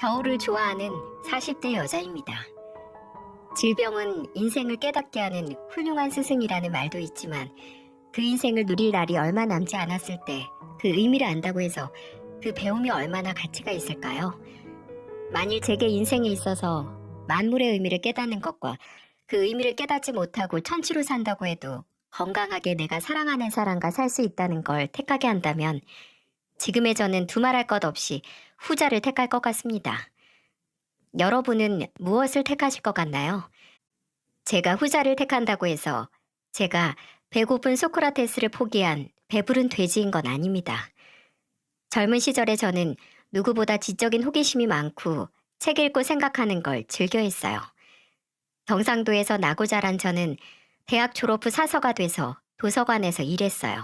겨울을 좋아하는 40대 여자입니다. 질병은 인생을 깨닫게 하는 훌륭한 스승이라는 말도 있지만 그 인생을 누릴 날이 얼마 남지 않았을 때 그 의미를 안다고 해서 그 배움이 얼마나 가치가 있을까요? 만일 제게 인생에 있어서 만물의 의미를 깨닫는 것과 그 의미를 깨닫지 못하고 천치로 산다고 해도 건강하게 내가 사랑하는 사람과 살 수 있다는 걸 택하게 한다면 지금의 저는 두말할 것 없이 후자를 택할 것 같습니다. 여러분은 무엇을 택하실 것 같나요? 제가 후자를 택한다고 해서 제가 배고픈 소크라테스를 포기한 배부른 돼지인 건 아닙니다. 젊은 시절에 저는 누구보다 지적인 호기심이 많고 책 읽고 생각하는 걸 즐겨했어요. 경상도에서 나고 자란 저는 대학 졸업 후 사서가 돼서 도서관에서 일했어요.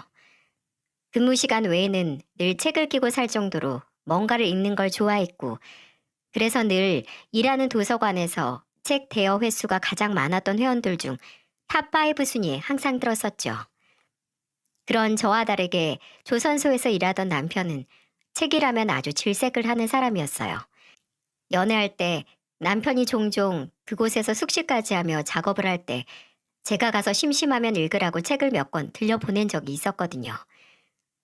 근무 시간 외에는 늘 책을 끼고 살 정도로 뭔가를 읽는 걸 좋아했고 그래서 늘 일하는 도서관에서 책 대여 횟수가 가장 많았던 회원들 중 탑5 순위에 항상 들었었죠. 그런 저와 다르게 조선소에서 일하던 남편은 책이라면 아주 질색을 하는 사람이었어요. 연애할 때 남편이 종종 그곳에서 숙식까지 하며 작업을 할 때 제가 가서 심심하면 읽으라고 책을 몇 권 들려보낸 적이 있었거든요.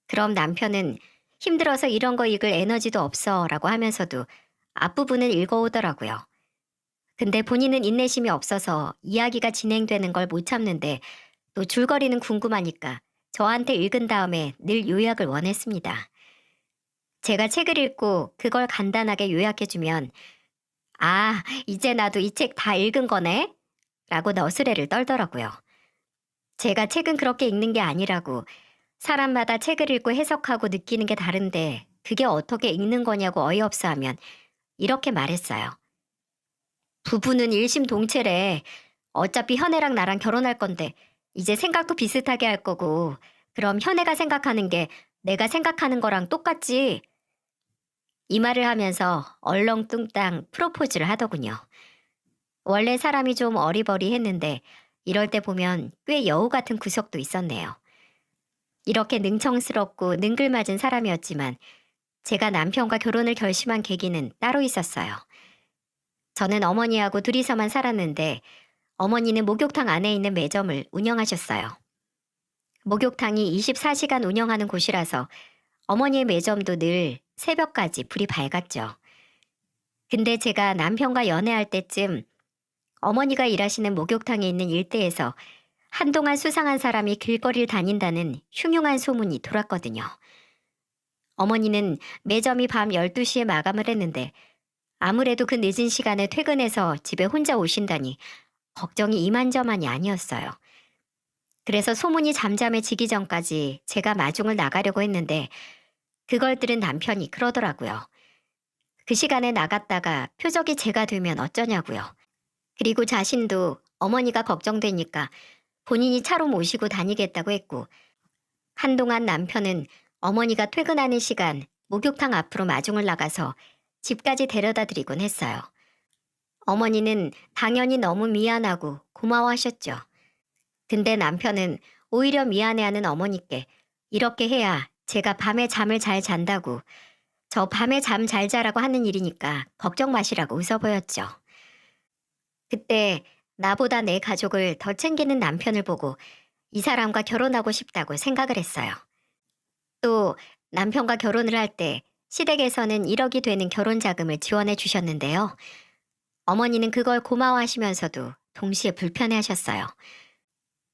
그럼 남편은 힘들어서 이런 거 읽을 에너지도 없어 라고 하면서도 앞부분은 읽어오더라고요. 근데 본인은 인내심이 없어서 이야기가 진행되는 걸 못 참는데 또 줄거리는 궁금하니까 저한테 읽은 다음에 늘 요약을 원했습니다. 제가 책을 읽고 그걸 간단하게 요약해주면 아, 이제 나도 이 책 다 읽은 거네? 라고 너스레를 떨더라고요. 제가 책은 그렇게 읽는 게 아니라고 사람마다 책을 읽고 해석하고 느끼는 게 다른데 그게 어떻게 읽는 거냐고 어이없어 하면 이렇게 말했어요. 부부는 일심동체래. 어차피 현애랑 나랑 결혼할 건데 이제 생각도 비슷하게 할 거고 그럼 현애가 생각하는 게 내가 생각하는 거랑 똑같지? 이 말을 하면서 얼렁뚱땅 프로포즈를 하더군요. 원래 사람이 좀 어리버리했는데 이럴 때 보면 꽤 여우 같은 구석도 있었네요. 이렇게 능청스럽고 능글맞은 사람이었지만 제가 남편과 결혼을 결심한 계기는 따로 있었어요. 저는 어머니하고 둘이서만 살았는데 어머니는 목욕탕 안에 있는 매점을 운영하셨어요. 목욕탕이 24시간 운영하는 곳이라서 어머니의 매점도 늘 새벽까지 불이 밝았죠. 근데 제가 남편과 연애할 때쯤 어머니가 일하시는 목욕탕에 있는 일대에서 한동안 수상한 사람이 길거리를 다닌다는 흉흉한 소문이 돌았거든요. 어머니는 매점이 밤 12시에 마감을 했는데 아무래도 그 늦은 시간에 퇴근해서 집에 혼자 오신다니 걱정이 이만저만이 아니었어요. 그래서 소문이 잠잠해지기 전까지 제가 마중을 나가려고 했는데 그걸 들은 남편이 그러더라고요. 그 시간에 나갔다가 표적이 제가 되면 어쩌냐고요. 그리고 자신도 어머니가 걱정되니까 본인이 차로 모시고 다니겠다고 했고 한동안 남편은 어머니가 퇴근하는 시간 목욕탕 앞으로 마중을 나가서 집까지 데려다 드리곤 했어요. 어머니는 당연히 너무 미안하고 고마워하셨죠. 근데 남편은 오히려 미안해하는 어머니께 이렇게 해야 제가 밤에 잠을 잘 잔다고 저 밤에 잠 잘 자라고 하는 일이니까 걱정 마시라고 웃어 보였죠. 그때 나보다 내 가족을 더 챙기는 남편을 보고 이 사람과 결혼하고 싶다고 생각을 했어요. 또 남편과 결혼을 할 때 시댁에서는 1억이 되는 결혼 자금을 지원해 주셨는데요. 어머니는 그걸 고마워하시면서도 동시에 불편해하셨어요.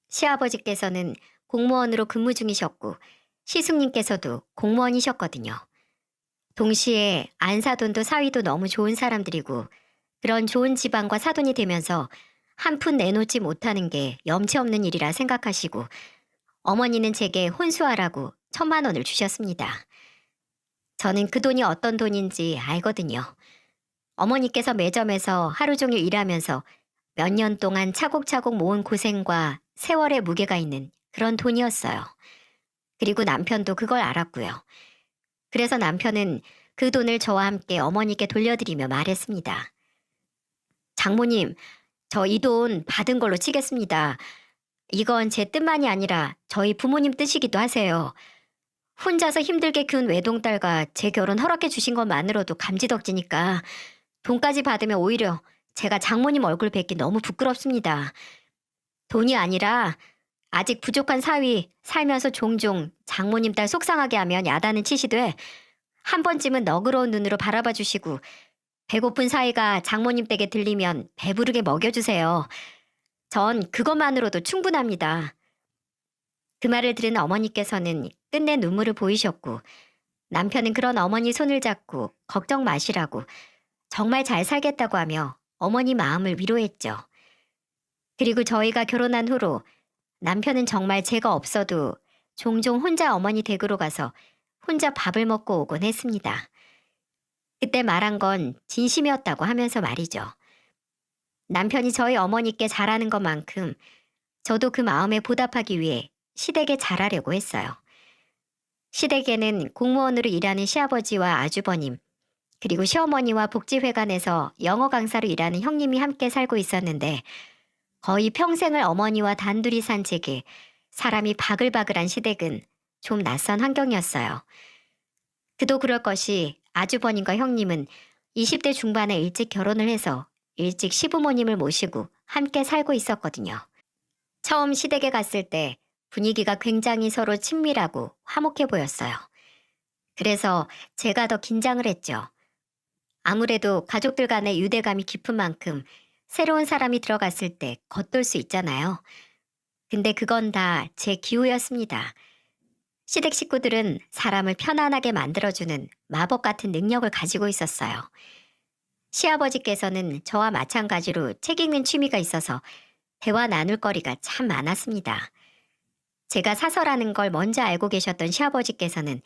시아버지께서는 공무원으로 근무 중이셨고 시숙님께서도 공무원이셨거든요. 동시에 안사돈도 사위도 너무 좋은 사람들이고 그런 좋은 집안과 사돈이 되면서 한 푼 내놓지 못하는 게 염치 없는 일이라 생각하시고 어머니는 제게 혼수하라고 1,000만 원을 주셨습니다. 저는 그 돈이 어떤 돈인지 알거든요. 어머니께서 매점에서 하루 종일 일하면서 몇 년 동안 차곡차곡 모은 고생과 세월의 무게가 있는 그런 돈이었어요. 그리고 남편도 그걸 알았고요. 그래서 남편은 그 돈을 저와 함께 어머니께 돌려드리며 말했습니다. 장모님, 저 이 돈 받은 걸로 치겠습니다. 이건 제 뜻만이 아니라 저희 부모님 뜻이기도 하세요. 혼자서 힘들게 키운 외동딸과 제 결혼 허락해 주신 것만으로도 감지덕지니까 돈까지 받으면 오히려 제가 장모님 얼굴 뵙기 너무 부끄럽습니다. 돈이 아니라 아직 부족한 사위 살면서 종종 장모님 딸 속상하게 하면 야단은 치시되 한 번쯤은 너그러운 눈으로 바라봐 주시고 배고픈 사위가 장모님 댁에 들리면 배부르게 먹여주세요. 전 그것만으로도 충분합니다. 그 말을 들은 어머니께서는 끝내 눈물을 보이셨고 남편은 그런 어머니 손을 잡고 걱정 마시라고 정말 잘 살겠다고 하며 어머니 마음을 위로했죠. 그리고 저희가 결혼한 후로 남편은 정말 제가 없어도 종종 혼자 어머니 댁으로 가서 혼자 밥을 먹고 오곤 했습니다. 그때 말한 건 진심이었다고 하면서 말이죠. 남편이 저희 어머니께 잘하는 것만큼 저도 그 마음에 보답하기 위해 시댁에 잘하려고 했어요. 시댁에는 공무원으로 일하는 시아버지와 아주버님, 그리고 시어머니와 복지회관에서 영어 강사로 일하는 형님이 함께 살고 있었는데 거의 평생을 어머니와 단둘이 산 제게 사람이 바글바글한 시댁은 좀 낯선 환경이었어요. 그도 그럴 것이 아주버님과 형님은 20대 중반에 일찍 결혼을 해서 일찍 시부모님을 모시고 함께 살고 있었거든요. 처음 시댁에 갔을 때 분위기가 굉장히 서로 친밀하고 화목해 보였어요. 그래서 제가 더 긴장을 했죠. 아무래도 가족들 간의 유대감이 깊은 만큼 새로운 사람이 들어갔을 때 겉돌 수 있잖아요. 근데 그건 다 제 기우였습니다. 시댁 식구들은 사람을 편안하게 만들어주는 마법 같은 능력을 가지고 있었어요. 시아버지께서는 저와 마찬가지로 책 읽는 취미가 있어서 대화 나눌 거리가 참 많았습니다. 제가 사서라는 걸 먼저 알고 계셨던 시아버지께서는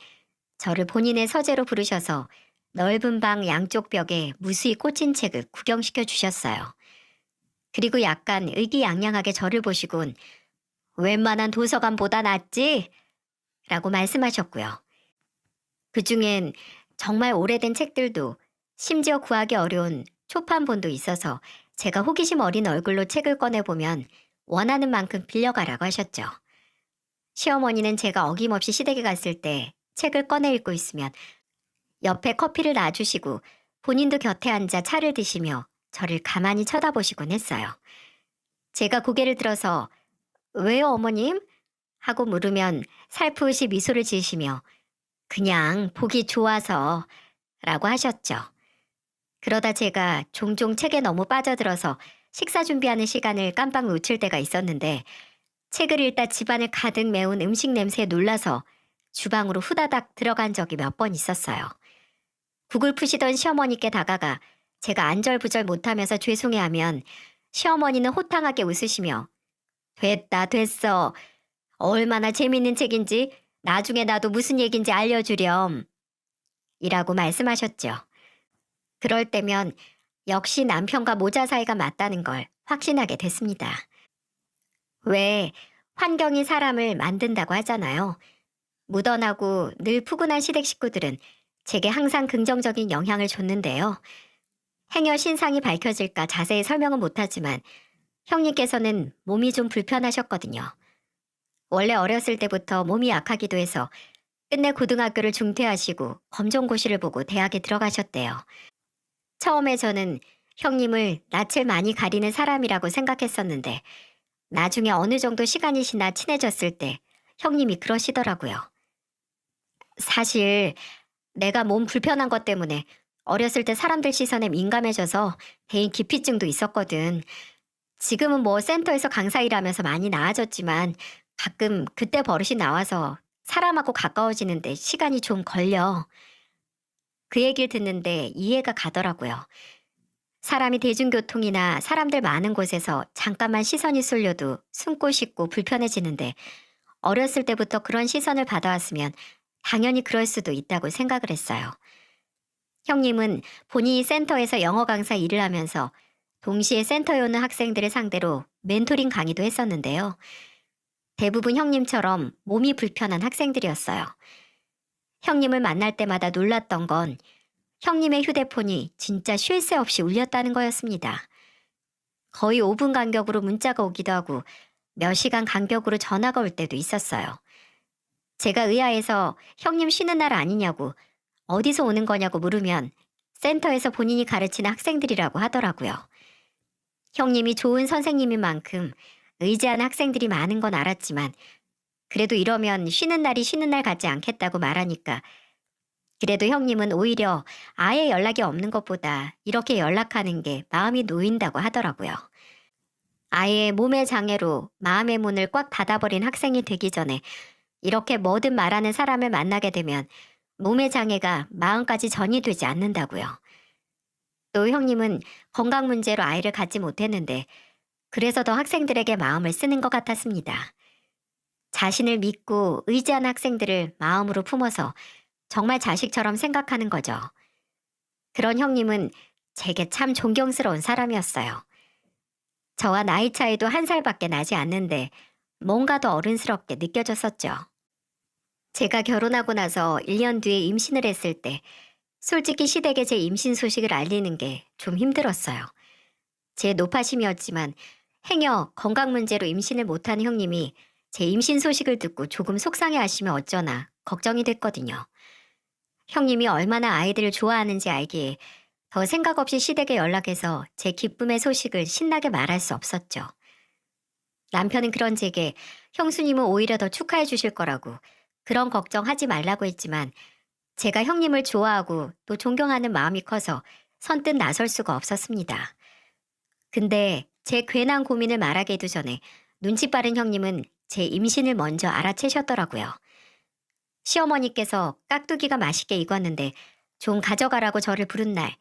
저를 본인의 서재로 부르셔서 넓은 방 양쪽 벽에 무수히 꽂힌 책을 구경시켜 주셨어요. 그리고 약간 의기양양하게 저를 보시곤 웬만한 도서관보다 낫지? 라고 말씀하셨고요. 그중엔 정말 오래된 책들도 심지어 구하기 어려운 초판본도 있어서 제가 호기심 어린 얼굴로 책을 꺼내보면 원하는 만큼 빌려가라고 하셨죠. 시어머니는 제가 어김없이 시댁에 갔을 때 책을 꺼내 읽고 있으면 옆에 커피를 놔주시고 본인도 곁에 앉아 차를 드시며 저를 가만히 쳐다보시곤 했어요. 제가 고개를 들어서 "왜요, 어머님?" 하고 물으면 살포시 미소를 지으시며 "그냥 보기 좋아서" 라고 하셨죠. 그러다 제가 종종 책에 너무 빠져들어서 식사 준비하는 시간을 깜빡 놓칠 때가 있었는데 책을 읽다 집안을 가득 메운 음식 냄새에 놀라서 주방으로 후다닥 들어간 적이 몇 번 있었어요. 국을 푸시던 시어머니께 다가가 제가 안절부절 못하면서 죄송해하면 시어머니는 호탕하게 웃으시며 "됐다, 됐어. 얼마나 재밌는 책인지 나중에 나도 무슨 얘긴지 알려주렴." 이라고 말씀하셨죠. 그럴 때면 역시 남편과 모자 사이가 맞다는 걸 확신하게 됐습니다. 왜 환경이 사람을 만든다고 하잖아요. 무던하고 늘 푸근한 시댁 식구들은 제게 항상 긍정적인 영향을 줬는데요. 행여 신상이 밝혀질까 자세히 설명은 못하지만 형님께서는 몸이 좀 불편하셨거든요. 원래 어렸을 때부터 몸이 약하기도 해서 끝내 고등학교를 중퇴하시고 검정고시를 보고 대학에 들어가셨대요. 처음에 저는 형님을 낯을 많이 가리는 사람이라고 생각했었는데 나중에 어느 정도 시간이 지나 친해졌을 때 형님이 그러시더라고요. "사실 내가 몸 불편한 것 때문에 어렸을 때 사람들 시선에 민감해져서 대인 기피증도 있었거든. 지금은 뭐 센터에서 강사 일하면서 많이 나아졌지만 가끔 그때 버릇이 나와서 사람하고 가까워지는데 시간이 좀 걸려." 그 얘기를 듣는데 이해가 가더라고요. 사람이 대중교통이나 사람들 많은 곳에서 잠깐만 시선이 쏠려도 숨고 싶고 불편해지는데 어렸을 때부터 그런 시선을 받아왔으면 당연히 그럴 수도 있다고 생각을 했어요. 형님은 본인이 센터에서 영어 강사 일을 하면서 동시에 센터에 오는 학생들을 상대로 멘토링 강의도 했었는데요. 대부분 형님처럼 몸이 불편한 학생들이었어요. 형님을 만날 때마다 놀랐던 건 형님의 휴대폰이 진짜 쉴 새 없이 울렸다는 거였습니다. 거의 5분 간격으로 문자가 오기도 하고 몇 시간 간격으로 전화가 올 때도 있었어요. 제가 의아해서 형님 쉬는 날 아니냐고, 어디서 오는 거냐고 물으면 센터에서 본인이 가르치는 학생들이라고 하더라고요. 형님이 좋은 선생님인 만큼 의지하는 학생들이 많은 건 알았지만 그래도 이러면 쉬는 날이 쉬는 날 같지 않겠다고 말하니까 그래도 형님은 오히려 아예 연락이 없는 것보다 이렇게 연락하는 게 마음이 놓인다고 하더라고요. 아예 몸의 장애로 마음의 문을 꽉 닫아버린 학생이 되기 전에 이렇게 뭐든 말하는 사람을 만나게 되면 몸의 장애가 마음까지 전이 되지 않는다고요. 또 형님은 건강 문제로 아이를 갖지 못했는데 그래서 더 학생들에게 마음을 쓰는 것 같았습니다. 자신을 믿고 의지하는 학생들을 마음으로 품어서 정말 자식처럼 생각하는 거죠. 그런 형님은 제게 참 존경스러운 사람이었어요. 저와 나이 차이도 한 살밖에 나지 않는데 뭔가 더 어른스럽게 느껴졌었죠. 제가 결혼하고 나서 1년 뒤에 임신을 했을 때 솔직히 시댁에 제 임신 소식을 알리는 게 좀 힘들었어요. 제 노파심이었지만 행여 건강 문제로 임신을 못한 형님이 제 임신 소식을 듣고 조금 속상해하시면 어쩌나 걱정이 됐거든요. 형님이 얼마나 아이들을 좋아하는지 알기에 더 생각 없이 시댁에 연락해서 제 기쁨의 소식을 신나게 말할 수 없었죠. 남편은 그런 제게 형수님은 오히려 더 축하해 주실 거라고 그런 걱정하지 말라고 했지만 제가 형님을 좋아하고 또 존경하는 마음이 커서 선뜻 나설 수가 없었습니다. 근데 제 괜한 고민을 말하기도 전에 눈치 빠른 형님은 제 임신을 먼저 알아채셨더라고요. 시어머니께서 깍두기가 맛있게 익었는데 좀 가져가라고 저를 부른 날,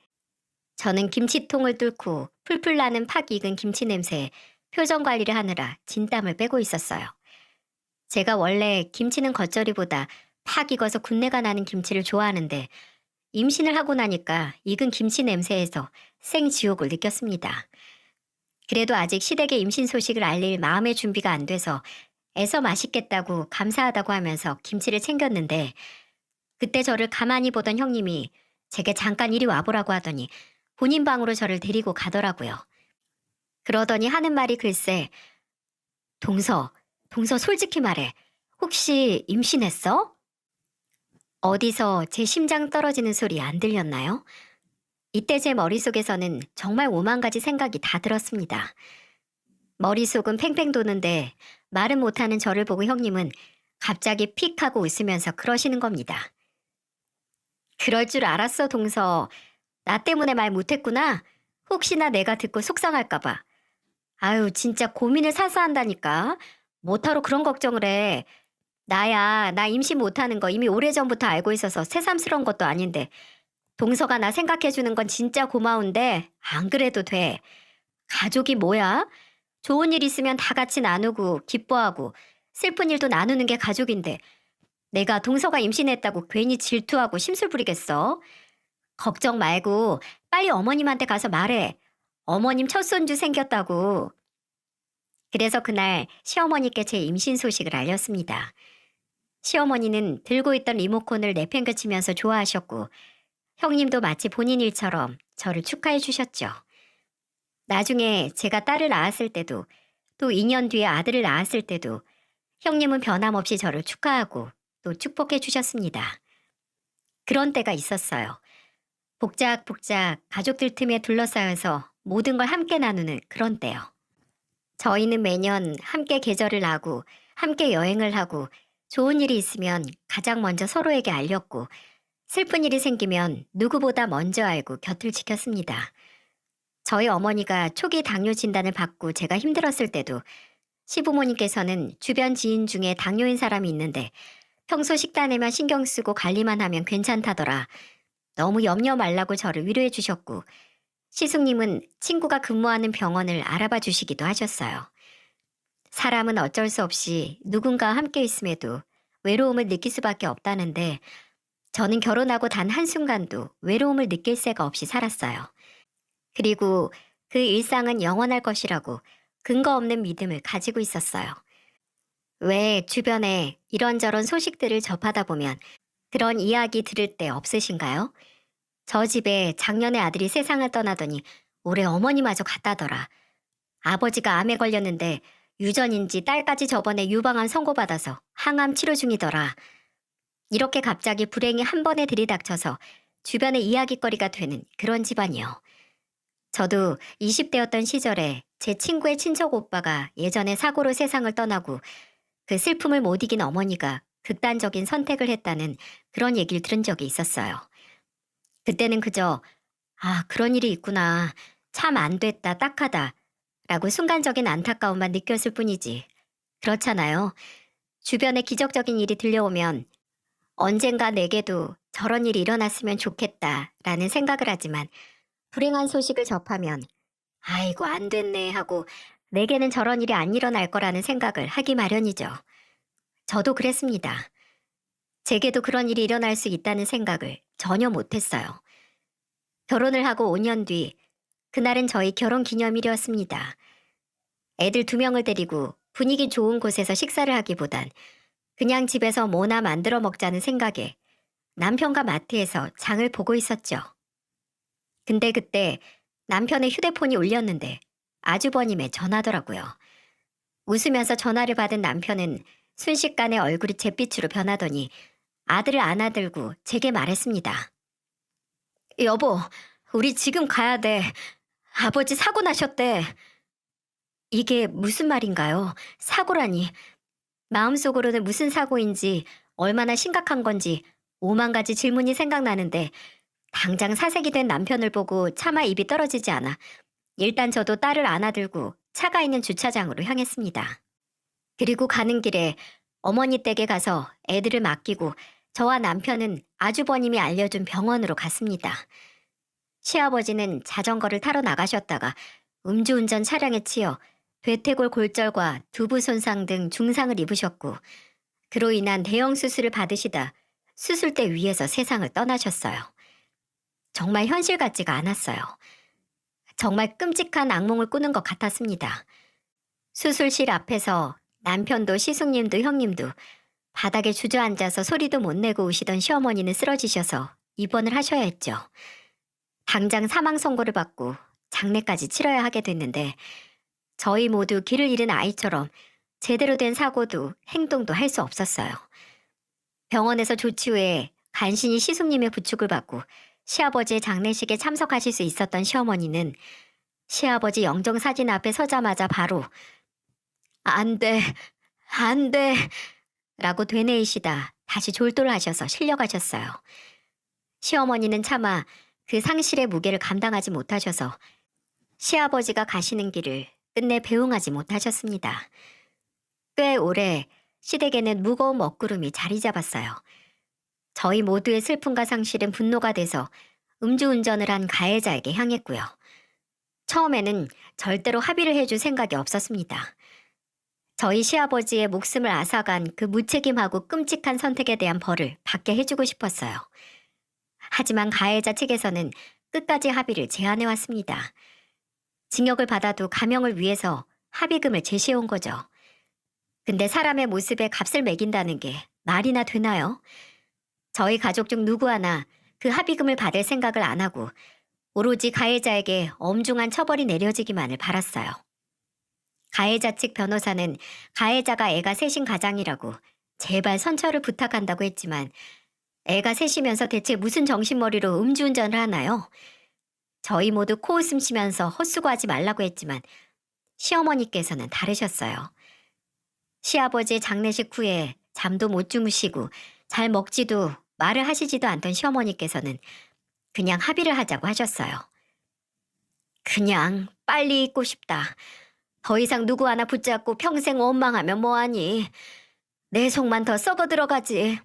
저는 김치통을 뚫고 풀풀 나는 팍 익은 김치 냄새에 표정 관리를 하느라 진땀을 빼고 있었어요. 제가 원래 김치는 겉절이보다 팍 익어서 군내가 나는 김치를 좋아하는데 임신을 하고 나니까 익은 김치 냄새에서 생지옥을 느꼈습니다. 그래도 아직 시댁에 임신 소식을 알릴 마음의 준비가 안 돼서 애서 맛있겠다고 감사하다고 하면서 김치를 챙겼는데 그때 저를 가만히 보던 형님이 제게 잠깐 이리 와보라고 하더니 본인 방으로 저를 데리고 가더라고요. 그러더니 하는 말이 글쎄, 동서 솔직히 말해. 혹시 임신했어? 어디서 제 심장 떨어지는 소리 안 들렸나요? 이때 제 머릿속에서는 정말 오만 가지 생각이 다 들었습니다. 머릿속은 팽팽 도는데 말은 못하는 저를 보고 형님은 갑자기 픽 하고 웃으면서 그러시는 겁니다. 그럴 줄 알았어, 동서. 나 때문에 말 못했구나. 혹시나 내가 듣고 속상할까봐. 아유, 진짜 고민을 사서 한다니까. 뭐하러 그런 걱정을 해. 나 임신 못하는 거 이미 오래전부터 알고 있어서 새삼스러운 것도 아닌데. 동서가 나 생각해주는 건 진짜 고마운데 안 그래도 돼. 가족이 뭐야? 좋은 일 있으면 다 같이 나누고 기뻐하고 슬픈 일도 나누는 게 가족인데 내가 동서가 임신했다고 괜히 질투하고 심술 부리겠어? 걱정 말고 빨리 어머님한테 가서 말해. 어머님 첫 손주 생겼다고. 그래서 그날 시어머니께 제 임신 소식을 알렸습니다. 시어머니는 들고 있던 리모컨을 내팽개치면서 좋아하셨고 형님도 마치 본인 일처럼 저를 축하해 주셨죠. 나중에 제가 딸을 낳았을 때도 또 2년 뒤에 아들을 낳았을 때도 형님은 변함없이 저를 축하하고 또 축복해 주셨습니다. 그런 때가 있었어요. 복작복작 가족들 틈에 둘러싸여서 모든 걸 함께 나누는 그런 때요. 저희는 매년 함께 계절을 나고 함께 여행을 하고 좋은 일이 있으면 가장 먼저 서로에게 알렸고 슬픈 일이 생기면 누구보다 먼저 알고 곁을 지켰습니다. 저희 어머니가 초기 당뇨 진단을 받고 제가 힘들었을 때도 시부모님께서는 주변 지인 중에 당뇨인 사람이 있는데 평소 식단에만 신경 쓰고 관리만 하면 괜찮다더라. 너무 염려 말라고 저를 위로해 주셨고 시숙님은 친구가 근무하는 병원을 알아봐 주시기도 하셨어요. 사람은 어쩔 수 없이 누군가와 함께 있음에도 외로움을 느낄 수밖에 없다는데 저는 결혼하고 단 한순간도 외로움을 느낄 새가 없이 살았어요. 그리고 그 일상은 영원할 것이라고 근거 없는 믿음을 가지고 있었어요. 왜 주변에 이런저런 소식들을 접하다 보면 그런 이야기 들을 때 없으신가요? 저 집에 작년에 아들이 세상을 떠나더니 올해 어머니마저 갔다더라. 아버지가 암에 걸렸는데 유전인지 딸까지 저번에 유방암 선고받아서 항암 치료 중이더라. 이렇게 갑자기 불행이 한 번에 들이닥쳐서 주변에 이야깃거리가 되는 그런 집안이요. 저도 20대였던 시절에 제 친구의 친척 오빠가 예전에 사고로 세상을 떠나고 그 슬픔을 못 이긴 어머니가 극단적인 선택을 했다는 그런 얘기를 들은 적이 있었어요. 그때는 그저 아, 그런 일이 있구나. 참 안 됐다, 딱하다. 라고 순간적인 안타까움만 느꼈을 뿐이지. 그렇잖아요. 주변에 기적적인 일이 들려오면 언젠가 내게도 저런 일이 일어났으면 좋겠다 라는 생각을 하지만 불행한 소식을 접하면 아이고 안 됐네 하고 내게는 저런 일이 안 일어날 거라는 생각을 하기 마련이죠. 저도 그랬습니다. 제게도 그런 일이 일어날 수 있다는 생각을 전혀 못했어요. 결혼을 하고 5년 뒤 그날은 저희 결혼 기념일이었습니다. 애들 2명을 데리고 분위기 좋은 곳에서 식사를 하기보단 그냥 집에서 뭐나 만들어 먹자는 생각에 남편과 마트에서 장을 보고 있었죠. 근데 그때 남편의 휴대폰이 울렸는데 아주버님의 전화더라고요. 웃으면서 전화를 받은 남편은 순식간에 얼굴이 잿빛으로 변하더니 아들을 안아들고 제게 말했습니다. 여보, 우리 지금 가야 돼. 아버지 사고 나셨대. 이게 무슨 말인가요? 사고라니. 마음속으로는 무슨 사고인지 얼마나 심각한 건지 5만 가지 질문이 생각나는데 당장 사색이 된 남편을 보고 차마 입이 떨어지지 않아 일단 저도 딸을 안아들고 차가 있는 주차장으로 향했습니다. 그리고 가는 길에 어머니 댁에 가서 애들을 맡기고 저와 남편은 아주버님이 알려준 병원으로 갔습니다. 시아버지는 자전거를 타러 나가셨다가 음주운전 차량에 치여 대퇴골 골절과 두부 손상 등 중상을 입으셨고 그로 인한 대형 수술을 받으시다 수술대 위에서 세상을 떠나셨어요. 정말 현실 같지가 않았어요. 정말 끔찍한 악몽을 꾸는 것 같았습니다. 수술실 앞에서 남편도 시숙님도 형님도 바닥에 주저앉아서 소리도 못 내고 우시던 시어머니는 쓰러지셔서 입원을 하셔야 했죠. 당장 사망 선고를 받고 장례까지 치러야 하게 됐는데 저희 모두 길을 잃은 아이처럼 제대로 된 사고도 행동도 할 수 없었어요. 병원에서 조치 후에 간신히 시숙님의 부축을 받고 시아버지의 장례식에 참석하실 수 있었던 시어머니는 시아버지 영정사진 앞에 서자마자 바로 안 돼, 안 돼 라고 되뇌이시다 다시 졸도하셔서 실려가셨어요. 시어머니는 차마 그 상실의 무게를 감당하지 못하셔서 시아버지가 가시는 길을 끝내 배웅하지 못하셨습니다. 꽤 오래 시댁에는 무거운 먹구름이 자리 잡았어요. 저희 모두의 슬픔과 상실은 분노가 돼서 음주운전을 한 가해자에게 향했고요. 처음에는 절대로 합의를 해줄 생각이 없었습니다. 저희 시아버지의 목숨을 앗아간 그 무책임하고 끔찍한 선택에 대한 벌을 받게 해주고 싶었어요. 하지만 가해자 측에서는 끝까지 합의를 제안해왔습니다. 징역을 받아도 감형을 위해서 합의금을 제시해온 거죠. 근데 사람의 모습에 값을 매긴다는 게 말이나 되나요? 저희 가족 중 누구 하나 그 합의금을 받을 생각을 안 하고 오로지 가해자에게 엄중한 처벌이 내려지기만을 바랐어요. 가해자 측 변호사는 가해자가 애가 셋인 가장이라고 제발 선처를 부탁한다고 했지만 애가 셋이면서 대체 무슨 정신머리로 음주운전을 하나요? 저희 모두 코웃음 치면서 헛수고하지 말라고 했지만 시어머니께서는 다르셨어요. 시아버지의 장례식 후에 잠도 못 주무시고 잘 먹지도 말을 하시지도 않던 시어머니께서는 그냥 합의를 하자고 하셨어요. 그냥 빨리 잊고 싶다. 더 이상 누구 하나 붙잡고 평생 원망하면 뭐하니. 내 속만 더 썩어 들어가지.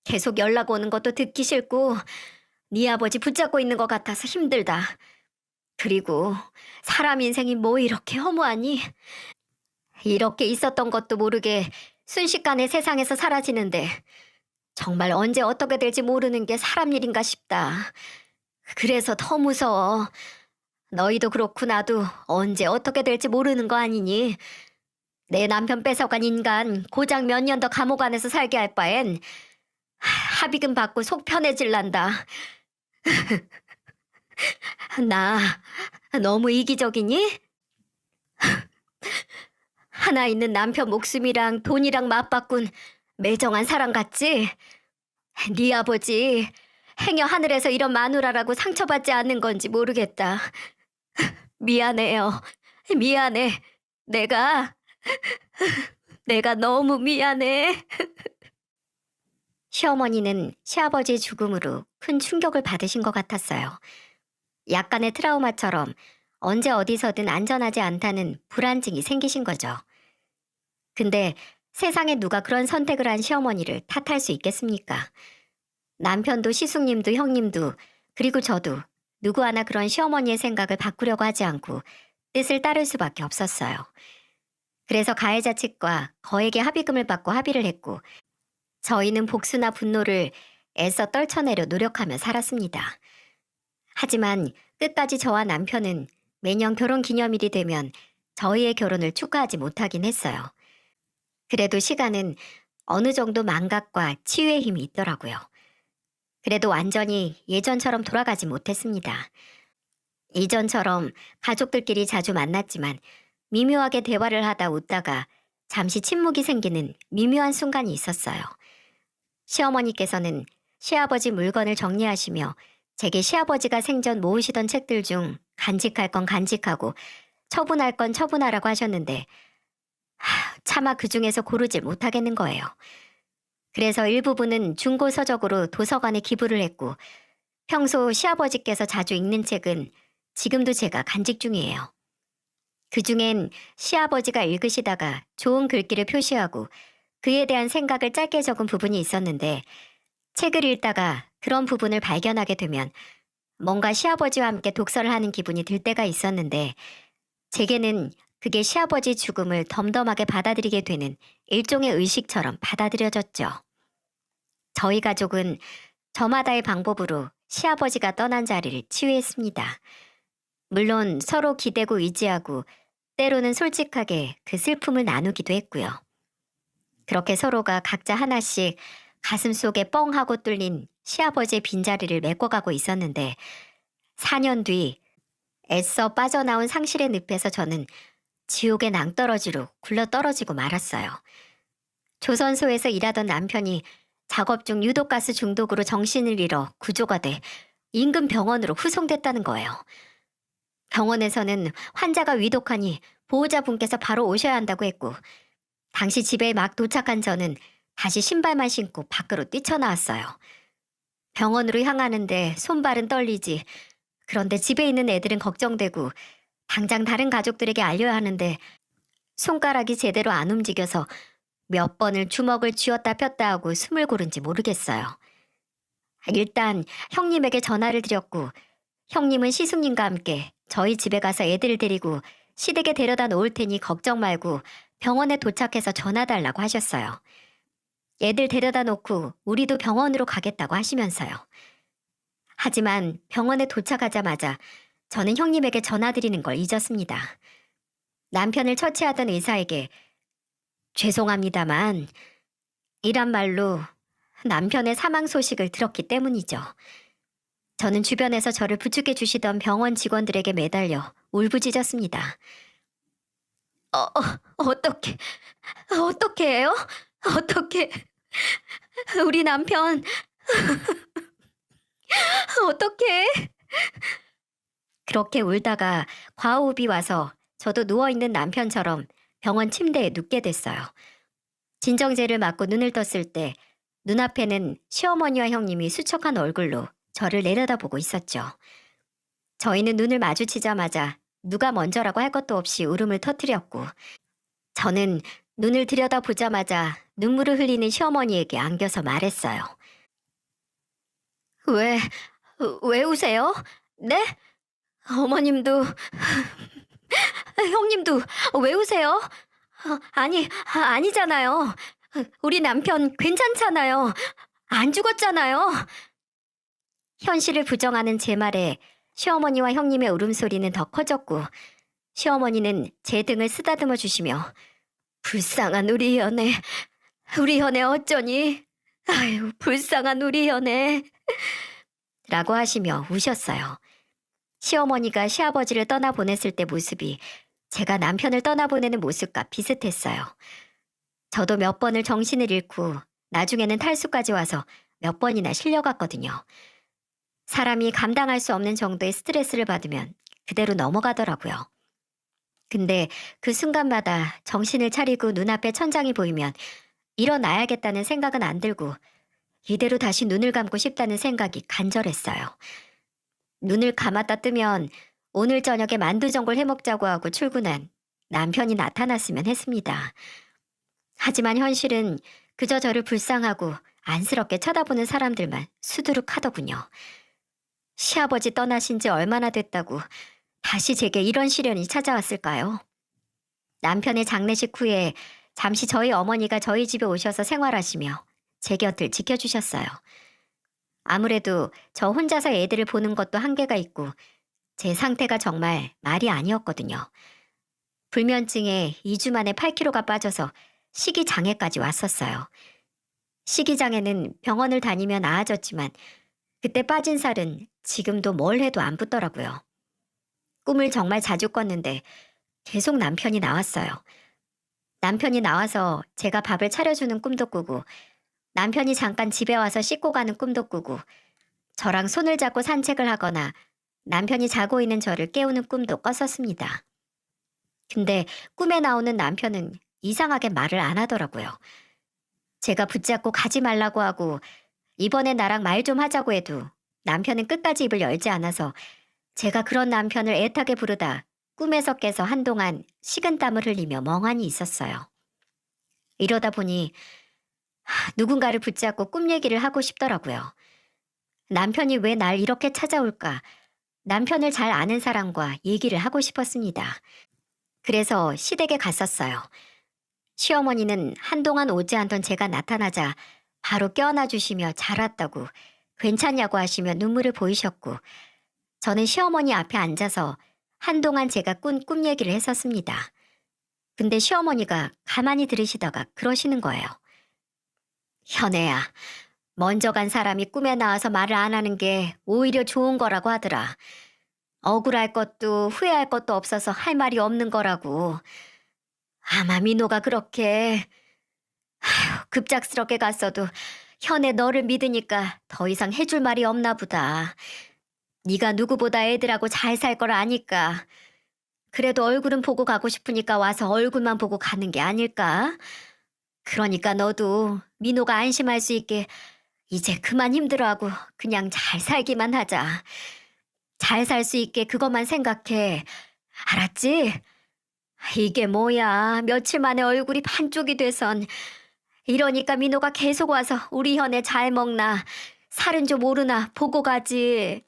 계속 연락 오는 것도 듣기 싫고 네 아버지 붙잡고 있는 것 같아서 힘들다. 그리고 사람 인생이 뭐 이렇게 허무하니? 이렇게 있었던 것도 모르게 순식간에 세상에서 사라지는데 정말 언제 어떻게 될지 모르는 게 사람 일인가 싶다. 그래서 더 무서워. 너희도 그렇고 나도 언제 어떻게 될지 모르는 거 아니니? 내 남편 뺏어간 인간 고작 몇 년 더 감옥 안에서 살게 할 바엔 합의금 받고 속 편해질란다. 나 너무 이기적이니? 하나 있는 남편 목숨이랑 돈이랑 맞바꾼 매정한 사람 같지? 네 아버지 행여 하늘에서 이런 마누라라고 상처받지 않는 건지 모르겠다. 미안해요. 미안해. 내가 내가 너무 미안해. 시어머니는 시아버지의 죽음으로 큰 충격을 받으신 것 같았어요. 약간의 트라우마처럼 언제 어디서든 안전하지 않다는 불안증이 생기신 거죠. 근데 세상에 누가 그런 선택을 한 시어머니를 탓할 수 있겠습니까? 남편도 시숙님도 형님도 그리고 저도 누구 하나 그런 시어머니의 생각을 바꾸려고 하지 않고 뜻을 따를 수밖에 없었어요. 그래서 가해자 측과 거액의 합의금을 받고 합의를 했고 저희는 복수나 분노를 애써 떨쳐내려 노력하며 살았습니다. 하지만 끝까지 저와 남편은 매년 결혼 기념일이 되면 저희의 결혼을 축하하지 못하긴 했어요. 그래도 시간은 어느 정도 망각과 치유의 힘이 있더라고요. 그래도 완전히 예전처럼 돌아가지 못했습니다. 이전처럼 가족들끼리 자주 만났지만 미묘하게 대화를 하다 웃다가 잠시 침묵이 생기는 미묘한 순간이 있었어요. 시어머니께서는 시아버지 물건을 정리하시며 제게 시아버지가 생전 모으시던 책들 중 간직할 건 간직하고 처분할 건 처분하라고 하셨는데 차마 그 중에서 고르질 못하겠는 거예요. 그래서 일부분은 중고 서적으로 도서관에 기부를 했고 평소 시아버지께서 자주 읽는 책은 지금도 제가 간직 중이에요. 그중엔 시아버지가 읽으시다가 좋은 글귀를 표시하고 그에 대한 생각을 짧게 적은 부분이 있었는데 책을 읽다가 그런 부분을 발견하게 되면 뭔가 시아버지와 함께 독서를 하는 기분이 들 때가 있었는데 제게는 그게 시아버지 죽음을 덤덤하게 받아들이게 되는 일종의 의식처럼 받아들여졌죠. 저희 가족은 저마다의 방법으로 시아버지가 떠난 자리를 치유했습니다. 물론 서로 기대고 의지하고 때로는 솔직하게 그 슬픔을 나누기도 했고요. 그렇게 서로가 각자 하나씩 가슴속에 뻥 하고 뚫린 시아버지의 빈자리를 메꿔가고 있었는데 4년 뒤 애써 빠져나온 상실의 늪에서 저는 지옥의 낭떠러지로 굴러떨어지고 말았어요. 조선소에서 일하던 남편이 작업 중 유독가스 중독으로 정신을 잃어 구조가 돼 인근 병원으로 후송됐다는 거예요. 병원에서는 환자가 위독하니 보호자분께서 바로 오셔야 한다고 했고 당시 집에 막 도착한 저는 다시 신발만 신고 밖으로 뛰쳐나왔어요. 병원으로 향하는데 손발은 떨리지. 그런데 집에 있는 애들은 걱정되고 당장 다른 가족들에게 알려야 하는데 손가락이 제대로 안 움직여서 몇 번을 주먹을 쥐었다 폈다 하고 숨을 고른지 모르겠어요. 일단 형님에게 전화를 드렸고 형님은 시숙님과 함께 저희 집에 가서 애들을 데리고 시댁에 데려다 놓을 테니 걱정 말고 병원에 도착해서 전화 달라고 하셨어요. 애들 데려다 놓고 우리도 병원으로 가겠다고 하시면서요. 하지만 병원에 도착하자마자 저는 형님에게 전화드리는 걸 잊었습니다. 남편을 처치하던 의사에게 죄송합니다만 이란 말로 남편의 사망 소식을 들었기 때문이죠. 저는 주변에서 저를 부축해 주시던 병원 직원들에게 매달려 울부짖었습니다. 어떻게 해요? 어떻게 우리 남편 어떻게? 그렇게 울다가 과호흡이 와서 저도 누워있는 남편처럼 병원 침대에 눕게 됐어요. 진정제를 맞고 눈을 떴을 때 눈앞에는 시어머니와 형님이 수척한 얼굴로 저를 내려다보고 있었죠. 저희는 눈을 마주치자마자 누가 먼저라고 할 것도 없이 울음을 터뜨렸고 저는 눈을 들여다보자마자 눈물을 흘리는 시어머니에게 안겨서 말했어요. 왜 우세요? 네? 어머님도 형님도 왜 우세요? 아니잖아요. 우리 남편 괜찮잖아요. 안 죽었잖아요. 현실을 부정하는 제 말에 시어머니와 형님의 울음소리는 더 커졌고 시어머니는 제 등을 쓰다듬어 주시며 불쌍한 우리 현애 어쩌니? 아유, 불쌍한 우리 현애 라고 하시며 우셨어요. 시어머니가 시아버지를 떠나보냈을 때 모습이 제가 남편을 떠나보내는 모습과 비슷했어요. 저도 몇 번을 정신을 잃고 나중에는 탈수까지 와서 몇 번이나 실려갔거든요. 사람이 감당할 수 없는 정도의 스트레스를 받으면 그대로 넘어가더라고요. 근데 그 순간마다 정신을 차리고 눈앞에 천장이 보이면 일어나야겠다는 생각은 안 들고 이대로 다시 눈을 감고 싶다는 생각이 간절했어요. 눈을 감았다 뜨면 오늘 저녁에 만두전골 해먹자고 하고 출근한 남편이 나타났으면 했습니다. 하지만 현실은 그저 저를 불쌍하고 안쓰럽게 쳐다보는 사람들만 수두룩하더군요. 시아버지 떠나신 지 얼마나 됐다고 다시 제게 이런 시련이 찾아왔을까요? 남편의 장례식 후에 잠시 저희 어머니가 저희 집에 오셔서 생활하시며 제 곁을 지켜주셨어요. 아무래도 저 혼자서 애들을 보는 것도 한계가 있고 제 상태가 정말 말이 아니었거든요. 불면증에 2주 만에 8kg가 빠져서 식이장애까지 왔었어요. 식이장애는 병원을 다니며 나아졌지만 그때 빠진 살은 지금도 뭘 해도 안 붙더라고요. 꿈을 정말 자주 꿨는데 계속 남편이 나왔어요. 남편이 나와서 제가 밥을 차려주는 꿈도 꾸고 남편이 잠깐 집에 와서 씻고 가는 꿈도 꾸고 저랑 손을 잡고 산책을 하거나 남편이 자고 있는 저를 깨우는 꿈도 꿨었습니다. 근데 꿈에 나오는 남편은 이상하게 말을 안 하더라고요. 제가 붙잡고 가지 말라고 하고 이번에 나랑 말 좀 하자고 해도 남편은 끝까지 입을 열지 않아서 제가 그런 남편을 애타게 부르다 꿈에서 깨서 한동안 식은땀을 흘리며 멍하니 있었어요. 이러다 보니 누군가를 붙잡고 꿈 얘기를 하고 싶더라고요. 남편이 왜 날 이렇게 찾아올까? 남편을 잘 아는 사람과 얘기를 하고 싶었습니다. 그래서 시댁에 갔었어요. 시어머니는 한동안 오지 않던 제가 나타나자 바로 껴안아 주시며 잘 왔다고 괜찮냐고 하시며 눈물을 보이셨고 저는 시어머니 앞에 앉아서 한동안 제가 꾼 꿈 얘기를 했었습니다. 근데 시어머니가 가만히 들으시다가 그러시는 거예요. 현애야, 먼저 간 사람이 꿈에 나와서 말을 안 하는 게 오히려 좋은 거라고 하더라. 억울할 것도 후회할 것도 없어서 할 말이 없는 거라고. 아마 민호가 그렇게 급작스럽게 갔어도 현애 너를 믿으니까 더 이상 해줄 말이 없나 보다. 네가 누구보다 애들하고 잘 살 걸 아니까. 그래도 얼굴은 보고 가고 싶으니까 와서 얼굴만 보고 가는 게 아닐까? 그러니까 너도 민호가 안심할 수 있게 이제 그만 힘들어하고 그냥 잘 살기만 하자. 잘 살 수 있게 그것만 생각해. 알았지? 이게 뭐야. 며칠 만에 얼굴이 반쪽이 돼선. 이러니까 민호가 계속 와서 우리 현애 잘 먹나 살은 좀 오르나 보고 가지.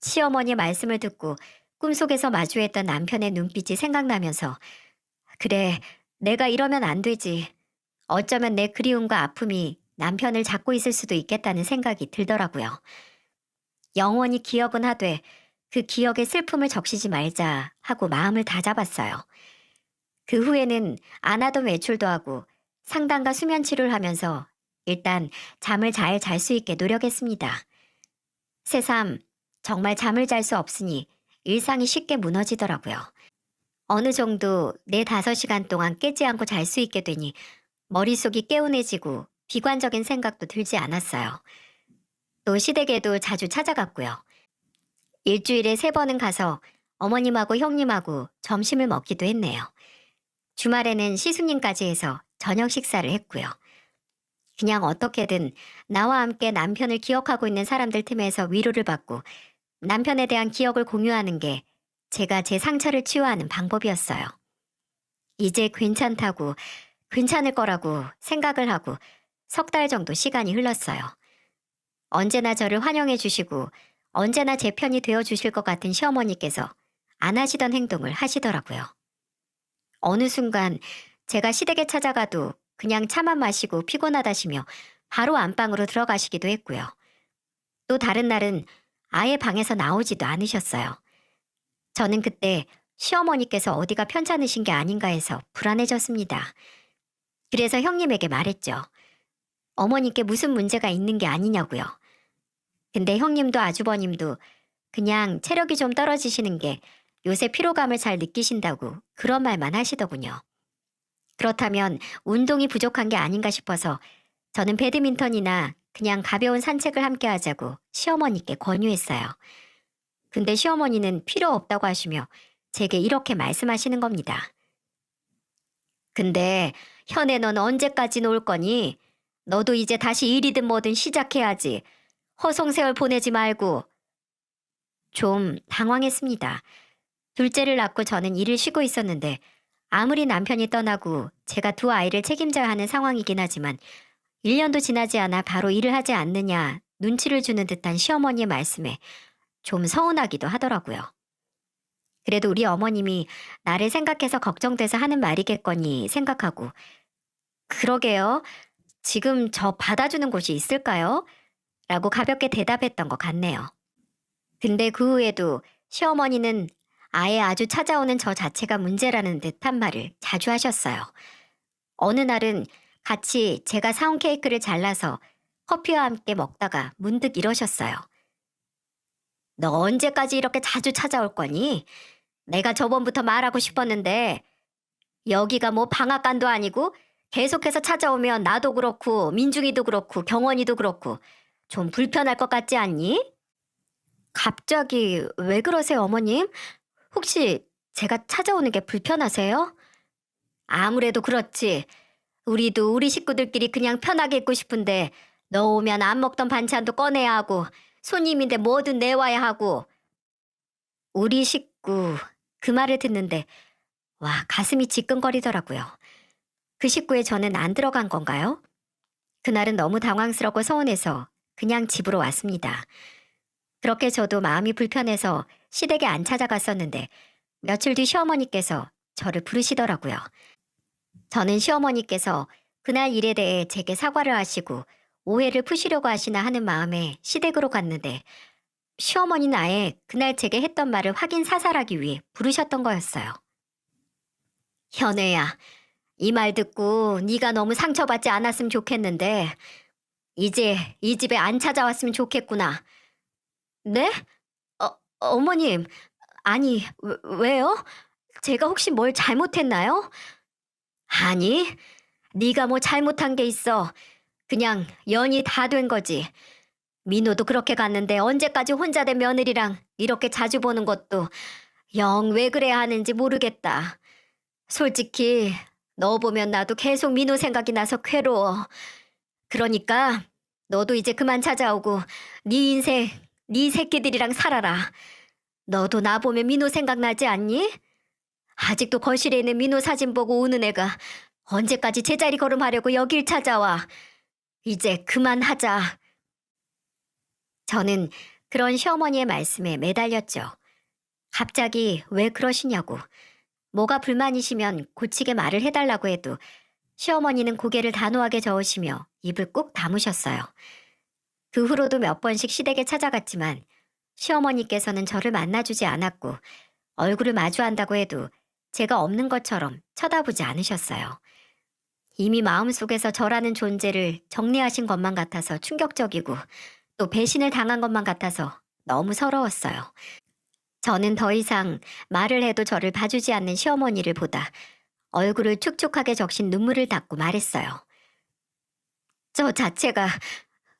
시어머니의 말씀을 듣고 꿈속에서 마주했던 남편의 눈빛이 생각나면서 그래, 내가 이러면 안 되지. 어쩌면 내 그리움과 아픔이 남편을 잡고 있을 수도 있겠다는 생각이 들더라고요. 영원히 기억은 하되 그 기억에 슬픔을 적시지 말자 하고 마음을 다잡았어요. 그 후에는 안 하던 외출도 하고 상담과 수면 치료를 하면서 일단 잠을 잘 잘 수 있게 노력했습니다. 새삼 정말 잠을 잘 수 없으니 일상이 쉽게 무너지더라고요. 어느 정도 4~5시간 동안 깨지 않고 잘 수 있게 되니 머릿속이 개운해지고 비관적인 생각도 들지 않았어요. 또 시댁에도 자주 찾아갔고요. 일주일에 3번은 가서 어머님하고 형님하고 점심을 먹기도 했네요. 주말에는 시숙님까지 해서 저녁 식사를 했고요. 그냥 어떻게든 나와 함께 남편을 기억하고 있는 사람들 틈에서 위로를 받고 남편에 대한 기억을 공유하는 게 제가 제 상처를 치유하는 방법이었어요. 이제 괜찮다고, 괜찮을 거라고 생각을 하고 3달 정도 시간이 흘렀어요. 언제나 저를 환영해 주시고 언제나 제 편이 되어 주실 것 같은 시어머니께서 안 하시던 행동을 하시더라고요. 어느 순간 제가 시댁에 찾아가도 그냥 차만 마시고 피곤하다시며 바로 안방으로 들어가시기도 했고요. 또 다른 날은 아예 방에서 나오지도 않으셨어요. 저는 그때 시어머니께서 어디가 편찮으신 게 아닌가 해서 불안해졌습니다. 그래서 형님에게 말했죠. 어머니께 무슨 문제가 있는 게 아니냐고요. 근데 형님도 아주버님도 그냥 체력이 좀 떨어지시는 게 요새 피로감을 잘 느끼신다고 그런 말만 하시더군요. 그렇다면 운동이 부족한 게 아닌가 싶어서 저는 배드민턴이나 그냥 가벼운 산책을 함께 하자고 시어머니께 권유했어요. 근데 시어머니는 필요 없다고 하시며 제게 이렇게 말씀하시는 겁니다. 근데 현애 넌 언제까지 놀 거니? 너도 이제 다시 일이든 뭐든 시작해야지. 허송세월 보내지 말고. 좀 당황했습니다. 둘째를 낳고 저는 일을 쉬고 있었는데 아무리 남편이 떠나고 제가 두 아이를 책임져야 하는 상황이긴 하지만 1년도 지나지 않아 바로 일을 하지 않느냐 눈치를 주는 듯한 시어머니의 말씀에 좀 서운하기도 하더라고요. 그래도 우리 어머님이 나를 생각해서 걱정돼서 하는 말이겠거니 생각하고 그러게요. 지금 저 받아주는 곳이 있을까요? 라고 가볍게 대답했던 것 같네요. 근데 그 후에도 시어머니는 아예 아주 찾아오는 저 자체가 문제라는 듯한 말을 자주 하셨어요. 어느 날은 같이 제가 사온 케이크를 잘라서 커피와 함께 먹다가 문득 이러셨어요. 너 언제까지 이렇게 자주 찾아올 거니? 내가 저번부터 말하고 싶었는데 여기가 뭐 방앗간도 아니고 계속해서 찾아오면 나도 그렇고 민중이도 그렇고 경원이도 그렇고 좀 불편할 것 같지 않니? 갑자기 왜 그러세요, 어머님? 혹시 제가 찾아오는 게 불편하세요? 아무래도 그렇지. 우리도 우리 식구들끼리 그냥 편하게 있고 싶은데 너 오면 안 먹던 반찬도 꺼내야 하고 손님인데 뭐든 내와야 하고 우리 식구 그 말을 듣는데 와 가슴이 지끈거리더라고요. 그 식구에 저는 안 들어간 건가요? 그날은 너무 당황스럽고 서운해서 그냥 집으로 왔습니다. 그렇게 저도 마음이 불편해서 시댁에 안 찾아갔었는데 며칠 뒤 시어머니께서 저를 부르시더라고요. 저는 시어머니께서 그날 일에 대해 제게 사과를 하시고 오해를 푸시려고 하시나 하는 마음에 시댁으로 갔는데 시어머니는 아예 그날 제게 했던 말을 확인 사살하기 위해 부르셨던 거였어요. 현애야, 이 말 듣고 네가 너무 상처받지 않았으면 좋겠는데 이제 이 집에 안 찾아왔으면 좋겠구나. 네? 어머님, 아니, 왜요? 제가 혹시 뭘 잘못했나요? 아니, 네가 뭐 잘못한 게 있어. 그냥 연이 다 된 거지. 민호도 그렇게 갔는데 언제까지 혼자 된 며느리랑 이렇게 자주 보는 것도 영 왜 그래야 하는지 모르겠다. 솔직히 너 보면 나도 계속 민호 생각이 나서 괴로워. 그러니까 너도 이제 그만 찾아오고 네 인생, 네 새끼들이랑 살아라. 너도 나 보면 민호 생각나지 않니? 아직도 거실에 있는 민호 사진 보고 우는 애가 언제까지 제자리 걸음하려고 여길 찾아와. 이제 그만하자. 저는 그런 시어머니의 말씀에 매달렸죠. 갑자기 왜 그러시냐고. 뭐가 불만이시면 고치게 말을 해달라고 해도 시어머니는 고개를 단호하게 저으시며 입을 꾹 다무셨어요. 그 후로도 몇 번씩 시댁에 찾아갔지만 시어머니께서는 저를 만나주지 않았고 얼굴을 마주한다고 해도 제가 없는 것처럼 쳐다보지 않으셨어요. 이미 마음속에서 저라는 존재를 정리하신 것만 같아서 충격적이고 또 배신을 당한 것만 같아서 너무 서러웠어요. 저는 더 이상 말을 해도 저를 봐주지 않는 시어머니를 보다 얼굴을 축축하게 적신 눈물을 닦고 말했어요. 저 자체가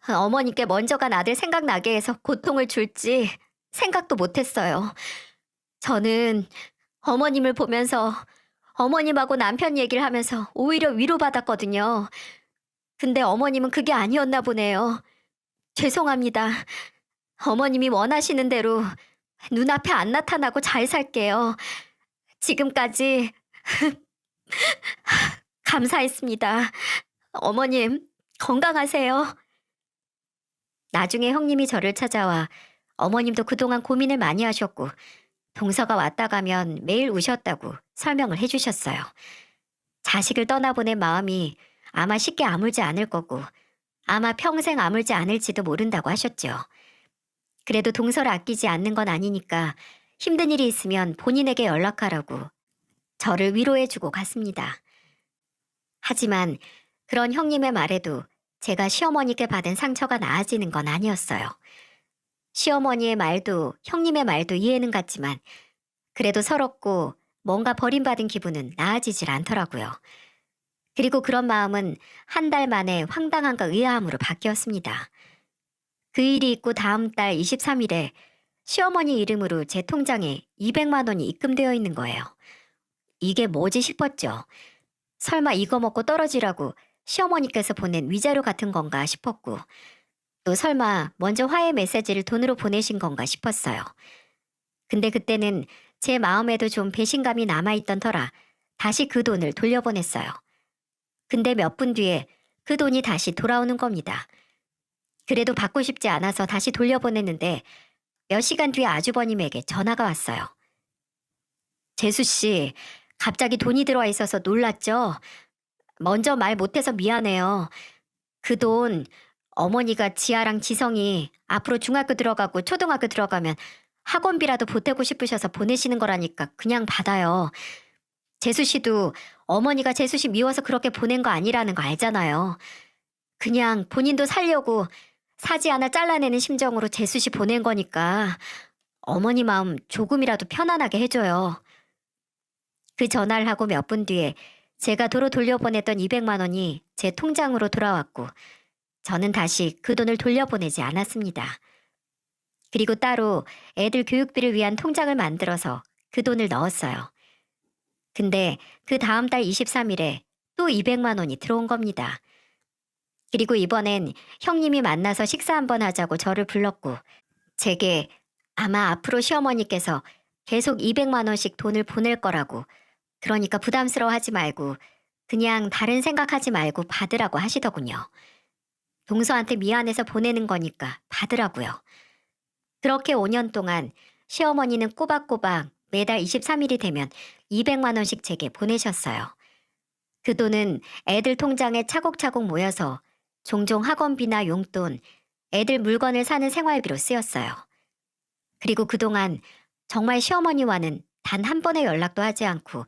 어머니께 먼저 간 아들 생각나게 해서 고통을 줄지 생각도 못했어요. 저는 어머님을 보면서 어머님하고 남편 얘기를 하면서 오히려 위로받았거든요. 근데 어머님은 그게 아니었나 보네요. 죄송합니다. 어머님이 원하시는 대로 눈앞에 안 나타나고 잘 살게요. 지금까지 감사했습니다. 어머님, 건강하세요. 나중에 형님이 저를 찾아와 어머님도 그동안 고민을 많이 하셨고 동서가 왔다 가면 매일 우셨다고 설명을 해주셨어요. 자식을 떠나보낸 마음이 아마 쉽게 아물지 않을 거고 아마 평생 아물지 않을지도 모른다고 하셨죠. 그래도 동서를 아끼지 않는 건 아니니까 힘든 일이 있으면 본인에게 연락하라고 저를 위로해주고 갔습니다. 하지만 그런 형님의 말에도 제가 시어머니께 받은 상처가 나아지는 건 아니었어요. 시어머니의 말도 형님의 말도 이해는 갔지만 그래도 서럽고 뭔가 버림받은 기분은 나아지질 않더라고요. 그리고 그런 마음은 한 달 만에 황당함과 의아함으로 바뀌었습니다. 그 일이 있고 다음 달 23일에 시어머니 이름으로 제 통장에 200만 원이 입금되어 있는 거예요. 이게 뭐지 싶었죠. 설마 이거 먹고 떨어지라고 시어머니께서 보낸 위자료 같은 건가 싶었고, 또 설마 먼저 화해 메시지를 돈으로 보내신 건가 싶었어요. 근데 그때는 제 마음에도 좀 배신감이 남아있던 터라 다시 그 돈을 돌려보냈어요. 근데 몇 분 뒤에 그 돈이 다시 돌아오는 겁니다. 그래도 받고 싶지 않아서 다시 돌려보냈는데 몇 시간 뒤에 아주버님에게 전화가 왔어요. 재수 씨, 갑자기 돈이 들어와 있어서 놀랐죠? 먼저 말 못해서 미안해요. 그 돈 어머니가 지아랑 지성이 앞으로 중학교 들어가고 초등학교 들어가면 학원비라도 보태고 싶으셔서 보내시는 거라니까 그냥 받아요. 재수 씨도 어머니가 재수 씨 미워서 그렇게 보낸 거 아니라는 거 알잖아요. 그냥 본인도 살려고 사지 하나 잘라내는 심정으로 재수 씨 보낸 거니까 어머니 마음 조금이라도 편안하게 해줘요. 그 전화를 하고 몇 분 뒤에 제가 도로 돌려보냈던 200만 원이 제 통장으로 돌아왔고, 저는 다시 그 돈을 돌려보내지 않았습니다. 그리고 따로 애들 교육비를 위한 통장을 만들어서 그 돈을 넣었어요. 근데 그 다음 달 23일에 또 200만 원이 들어온 겁니다. 그리고 이번엔 형님이 만나서 식사 한번 하자고 저를 불렀고, 제게 아마 앞으로 시어머니께서 계속 200만 원씩 돈을 보낼 거라고, 그러니까 부담스러워하지 말고 그냥 다른 생각하지 말고 받으라고 하시더군요. 동서한테 미안해서 보내는 거니까 받으라고요. 그렇게 5년 동안 시어머니는 꼬박꼬박 매달 23일이 되면 200만 원씩 제게 보내셨어요. 그 돈은 애들 통장에 차곡차곡 모여서 종종 학원비나 용돈, 애들 물건을 사는 생활비로 쓰였어요. 그리고 그동안 정말 시어머니와는 단 한 번의 연락도 하지 않고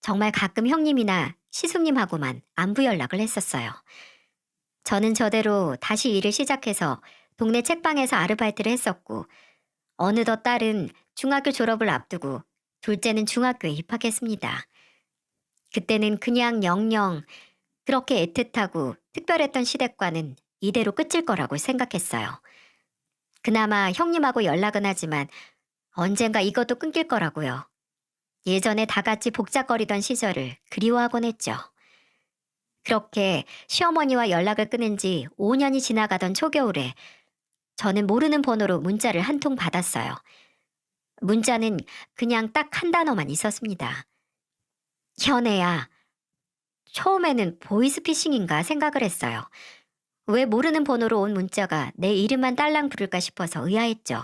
정말 가끔 형님이나 시숙님하고만 안부 연락을 했었어요. 저는 저대로 다시 일을 시작해서 동네 책방에서 아르바이트를 했었고, 어느덧 딸은 중학교 졸업을 앞두고 둘째는 중학교에 입학했습니다. 그때는 그냥 영영 그렇게 애틋하고 특별했던 시댁과는 이대로 끝일 거라고 생각했어요. 그나마 형님하고 연락은 하지만 언젠가 이것도 끊길 거라고요. 예전에 다 같이 복잡거리던 시절을 그리워하곤 했죠. 그렇게 시어머니와 연락을 끊은 지 5년이 지나가던 초겨울에 저는 모르는 번호로 문자를 한 통 받았어요. 문자는 그냥 딱 한 단어만 있었습니다. 현애야. 처음에는 보이스피싱인가 생각을 했어요. 왜 모르는 번호로 온 문자가 내 이름만 딸랑 부를까 싶어서 의아했죠.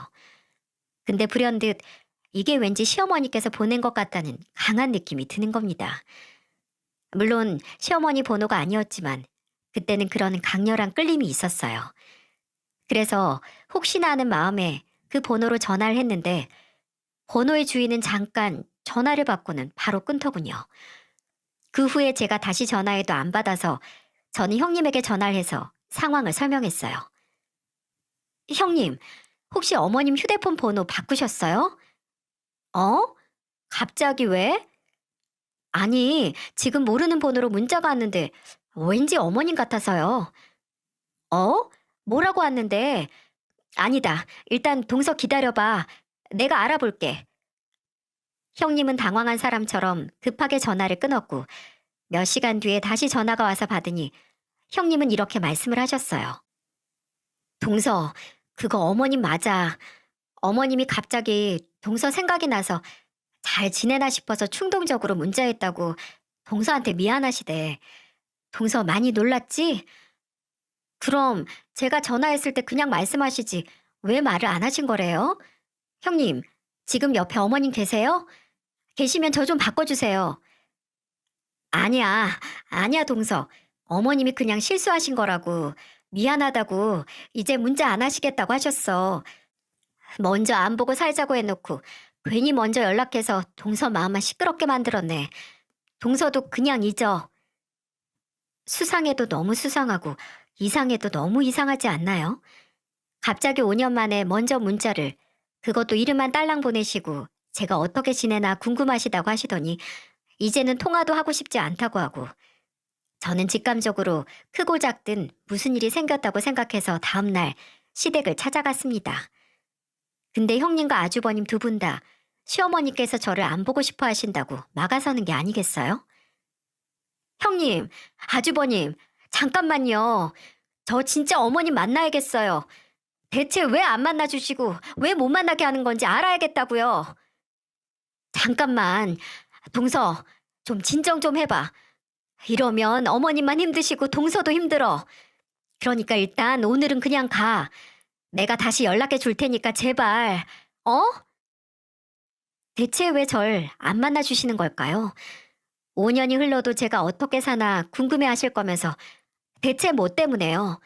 근데 불현듯 이게 왠지 시어머니께서 보낸 것 같다는 강한 느낌이 드는 겁니다. 물론 시어머니 번호가 아니었지만 그때는 그런 강렬한 끌림이 있었어요. 그래서 혹시나 하는 마음에 그 번호로 전화를 했는데 번호의 주인은 잠깐 전화를 받고는 바로 끊더군요. 그 후에 제가 다시 전화해도 안 받아서 저는 형님에게 전화를 해서 상황을 설명했어요. 형님, 혹시 어머님 휴대폰 번호 바꾸셨어요? 어? 갑자기 왜? 아니, 지금 모르는 번호로 문자가 왔는데 왠지 어머님 같아서요. 어? 뭐라고 왔는데? 아니다. 일단 동서 기다려봐. 내가 알아볼게. 형님은 당황한 사람처럼 급하게 전화를 끊었고 몇 시간 뒤에 다시 전화가 와서 받으니 형님은 이렇게 말씀을 하셨어요. 동서, 그거 어머님 맞아. 어머님이 갑자기 동서 생각이 나서 잘 지내나 싶어서 충동적으로 문자했다고 동서한테 미안하시대. 동서 많이 놀랐지? 그럼 제가 전화했을 때 그냥 말씀하시지 왜 말을 안 하신 거래요? 형님, 지금 옆에 어머님 계세요? 계시면 저 좀 바꿔주세요. 아니야, 아니야, 동서. 어머님이 그냥 실수하신 거라고. 미안하다고 이제 문자 안 하시겠다고 하셨어. 먼저 안 보고 살자고 해놓고 괜히 먼저 연락해서 동서 마음만 시끄럽게 만들었네. 동서도 그냥 잊어. 수상해도 너무 수상하고 이상해도 너무 이상하지 않나요? 갑자기 5년 만에 먼저 문자를, 그것도 이름만 딸랑 보내시고 제가 어떻게 지내나 궁금하시다고 하시더니 이제는 통화도 하고 싶지 않다고 하고 저는 직감적으로 크고 작든 무슨 일이 생겼다고 생각해서 다음날 시댁을 찾아갔습니다. 근데 형님과 아주버님 두 분 다 시어머니께서 저를 안 보고 싶어 하신다고 막아서는 게 아니겠어요? 형님, 아주버님, 잠깐만요. 저 진짜 어머님 만나야겠어요. 대체 왜 안 만나주시고 왜 못 만나게 하는 건지 알아야겠다고요. 잠깐만, 동서, 좀 진정 좀 해봐. 이러면 어머님만 힘드시고 동서도 힘들어. 그러니까 일단 오늘은 그냥 가. 내가 다시 연락해 줄 테니까 제발, 어? 대체 왜 절 안 만나주시는 걸까요? 5년이 흘러도 제가 어떻게 사나 궁금해 하실 거면서 대체 뭐 때문에요?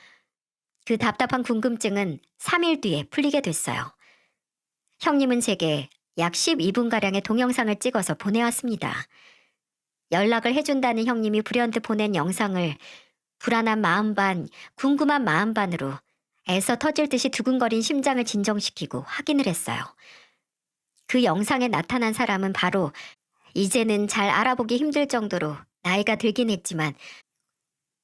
그 답답한 궁금증은 3일 뒤에 풀리게 됐어요. 형님은 제게 약 12분가량의 동영상을 찍어서 보내왔습니다. 연락을 해준다는 형님이 불현듯 보낸 영상을 불안한 마음 반, 궁금한 마음 반으로 애써 터질 듯이 두근거린 심장을 진정시키고 확인을 했어요. 그 영상에 나타난 사람은 바로 이제는 잘 알아보기 힘들 정도로 나이가 들긴 했지만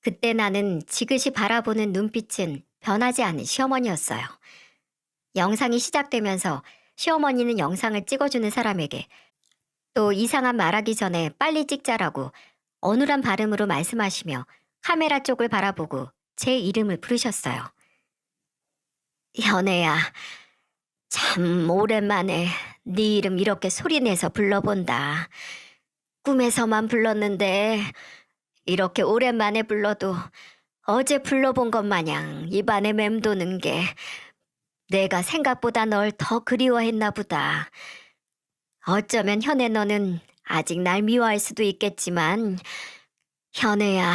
그때 나는 지그시 바라보는 눈빛은 변하지 않은 시어머니였어요. 영상이 시작되면서 시어머니는 영상을 찍어주는 사람에게 또 이상한 말하기 전에 빨리 찍자라고 어눌한 발음으로 말씀하시며 카메라 쪽을 바라보고 제 이름을 부르셨어요. 현애야, 참 오랜만에 네 이름 이렇게 소리내서 불러본다. 꿈에서만 불렀는데 이렇게 오랜만에 불러도 어제 불러본 것 마냥 입안에 맴도는 게 내가 생각보다 널 더 그리워했나 보다. 어쩌면 현애 너는 아직 날 미워할 수도 있겠지만 현애야,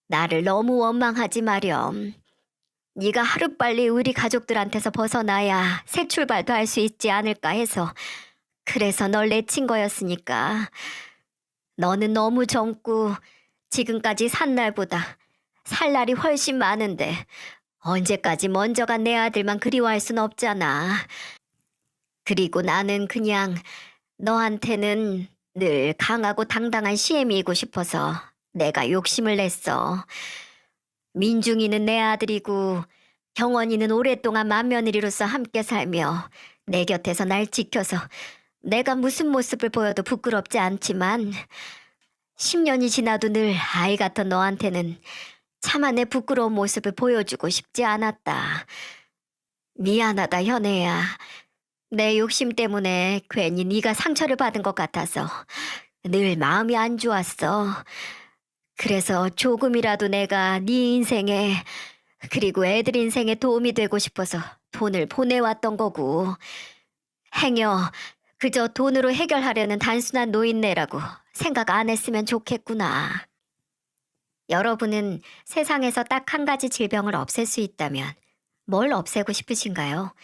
나를 너무 원망하지 마렴. 네가 하루빨리 우리 가족들한테서 벗어나야 새 출발도 할 수 있지 않을까 해서 그래서 널 내친 거였으니까. 너는 너무 젊고 지금까지 산 날보다 살 날이 훨씬 많은데 언제까지 먼저 간 내 아들만 그리워할 순 없잖아. 그리고 나는 그냥 너한테는 늘 강하고 당당한 시애미이고 싶어서 내가 욕심을 냈어. 민중이는 내 아들이고 경원이는 오랫동안 맏며느리로서 함께 살며 내 곁에서 날 지켜서 내가 무슨 모습을 보여도 부끄럽지 않지만 10년이 지나도 늘 아이 같던 너한테는 차마 내 부끄러운 모습을 보여주고 싶지 않았다. 미안하다 현애야. 내 욕심 때문에 괜히 네가 상처를 받은 것 같아서 늘 마음이 안 좋았어. 그래서 조금이라도 내가 네 인생에 그리고 애들 인생에 도움이 되고 싶어서 돈을 보내왔던 거고. 행여 그저 돈으로 해결하려는 단순한 노인네라고 생각 안 했으면 좋겠구나. 여러분은 세상에서 딱 한 가지 질병을 없앨 수 있다면 뭘 없애고 싶으신가요?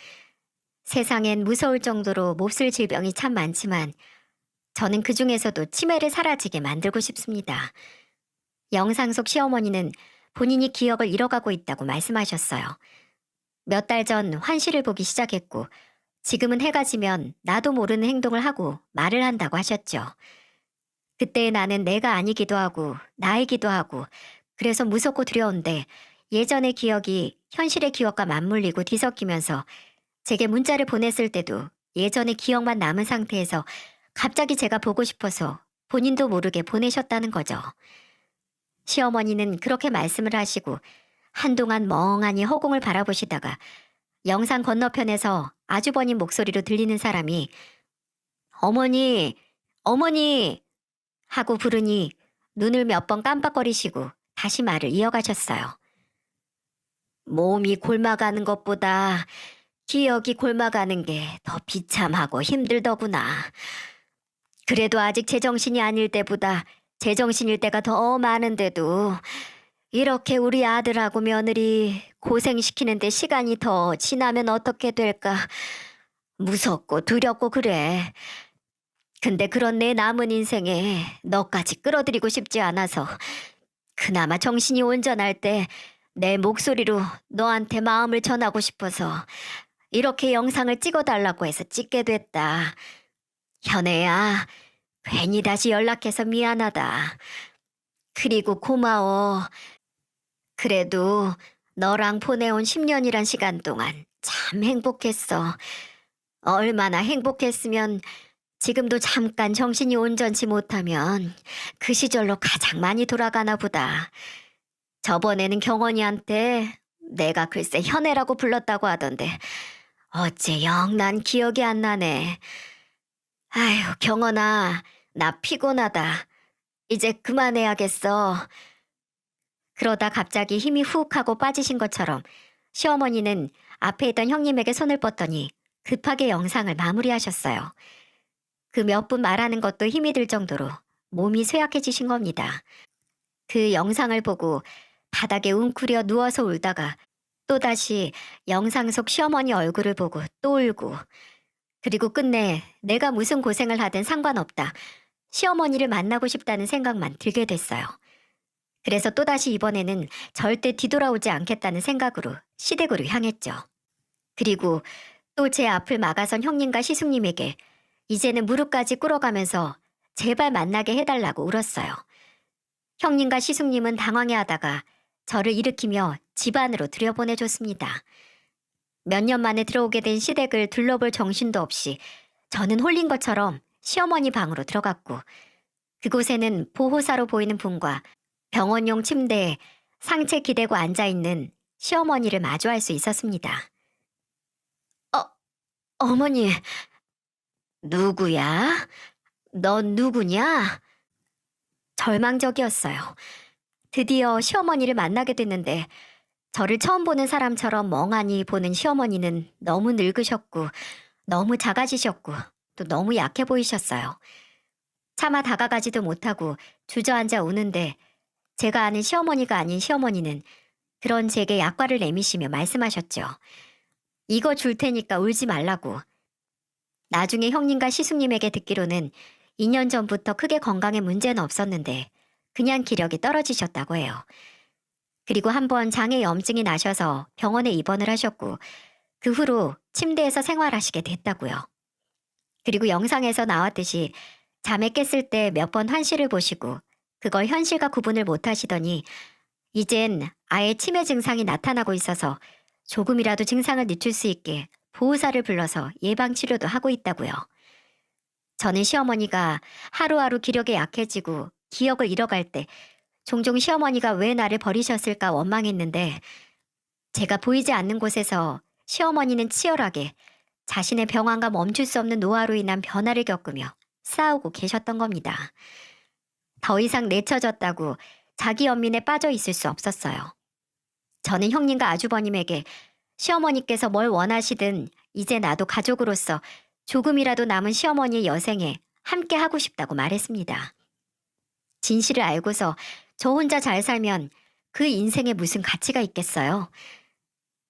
세상엔 무서울 정도로 몹쓸 질병이 참 많지만 저는 그 중에서도 치매를 사라지게 만들고 싶습니다. 영상 속 시어머니는 본인이 기억을 잃어가고 있다고 말씀하셨어요. 몇 달 전 환시를 보기 시작했고 지금은 해가 지면 나도 모르는 행동을 하고 말을 한다고 하셨죠. 그때의 나는 내가 아니기도 하고 나이기도 하고 그래서 무섭고 두려운데 예전의 기억이 현실의 기억과 맞물리고 뒤섞이면서 제게 문자를 보냈을 때도 예전의 기억만 남은 상태에서 갑자기 제가 보고 싶어서 본인도 모르게 보내셨다는 거죠. 시어머니는 그렇게 말씀을 하시고 한동안 멍하니 허공을 바라보시다가 영상 건너편에서 아주버님 목소리로 들리는 사람이 어머니, 어머니 하고 부르니 눈을 몇 번 깜빡거리시고 다시 말을 이어가셨어요. 몸이 곪아가는 것보다 기억이 곪아가는 게 더 비참하고 힘들더구나. 그래도 아직 제정신이 아닐 때보다 제정신일 때가 더 많은데도 이렇게 우리 아들하고 며느리 고생시키는데 시간이 더 지나면 어떻게 될까 무섭고 두렵고 그래. 근데 그런 내 남은 인생에 너까지 끌어들이고 싶지 않아서 그나마 정신이 온전할 때 내 목소리로 너한테 마음을 전하고 싶어서 이렇게 영상을 찍어달라고 해서 찍게 됐다. 현애야, 괜히 다시 연락해서 미안하다. 그리고 고마워. 그래도 너랑 보내온 10년이란 시간 동안 참 행복했어. 얼마나 행복했으면 지금도 잠깐 정신이 온전치 못하면 그 시절로 가장 많이 돌아가나 보다. 저번에는 경원이한테 내가 글쎄 현애라고 불렀다고 하던데 어째 영 난 기억이 안 나네. 아휴, 경원아, 나 피곤하다. 이제 그만해야겠어. 그러다 갑자기 힘이 훅 하고 빠지신 것처럼 시어머니는 앞에 있던 형님에게 손을 뻗더니 급하게 영상을 마무리하셨어요. 그 몇 분 말하는 것도 힘이 들 정도로 몸이 쇠약해지신 겁니다. 그 영상을 보고 바닥에 웅크려 누워서 울다가 또다시 영상 속 시어머니 얼굴을 보고 또 울고, 그리고 끝내 내가 무슨 고생을 하든 상관없다, 시어머니를 만나고 싶다는 생각만 들게 됐어요. 그래서 또다시 이번에는 절대 뒤돌아오지 않겠다는 생각으로 시댁으로 향했죠. 그리고 또 제 앞을 막아선 형님과 시숙님에게 이제는 무릎까지 꿇어가면서 제발 만나게 해달라고 울었어요. 형님과 시숙님은 당황해하다가 저를 일으키며 집 안으로 들여보내줬습니다. 몇 년 만에 들어오게 된 시댁을 둘러볼 정신도 없이 저는 홀린 것처럼 시어머니 방으로 들어갔고, 그곳에는 보호사로 보이는 분과 병원용 침대에 상체 기대고 앉아있는 시어머니를 마주할 수 있었습니다. 어, 어머니, 누구야? 넌 누구냐? 절망적이었어요. 드디어 시어머니를 만나게 됐는데 저를 처음 보는 사람처럼 멍하니 보는 시어머니는 너무 늙으셨고 너무 작아지셨고 또 너무 약해 보이셨어요. 차마 다가가지도 못하고 주저앉아 우는데 제가 아는 시어머니가 아닌 시어머니는 그런 제게 약과를 내미시며 말씀하셨죠. 이거 줄 테니까 울지 말라고. 나중에 형님과 시숙님에게 듣기로는 2년 전부터 크게 건강에 문제는 없었는데 그냥 기력이 떨어지셨다고 해요. 그리고 한번 장에 염증이 나셔서 병원에 입원을 하셨고 그 후로 침대에서 생활하시게 됐다고요. 그리고 영상에서 나왔듯이 잠에 깼을 때 몇 번 환시를 보시고 그걸 현실과 구분을 못하시더니 이젠 아예 치매 증상이 나타나고 있어서 조금이라도 증상을 늦출 수 있게 보호사를 불러서 예방치료도 하고 있다고요. 저는 시어머니가 하루하루 기력이 약해지고 기억을 잃어갈 때 종종 시어머니가 왜 나를 버리셨을까 원망했는데 제가 보이지 않는 곳에서 시어머니는 치열하게 자신의 병환과 멈출 수 없는 노화로 인한 변화를 겪으며 싸우고 계셨던 겁니다. 더 이상 내쳐졌다고 자기 연민에 빠져 있을 수 없었어요. 저는 형님과 아주버님에게 시어머니께서 뭘 원하시든 이제 나도 가족으로서 조금이라도 남은 시어머니의 여생에 함께 하고 싶다고 말했습니다. 진실을 알고서 저 혼자 잘 살면 그 인생에 무슨 가치가 있겠어요.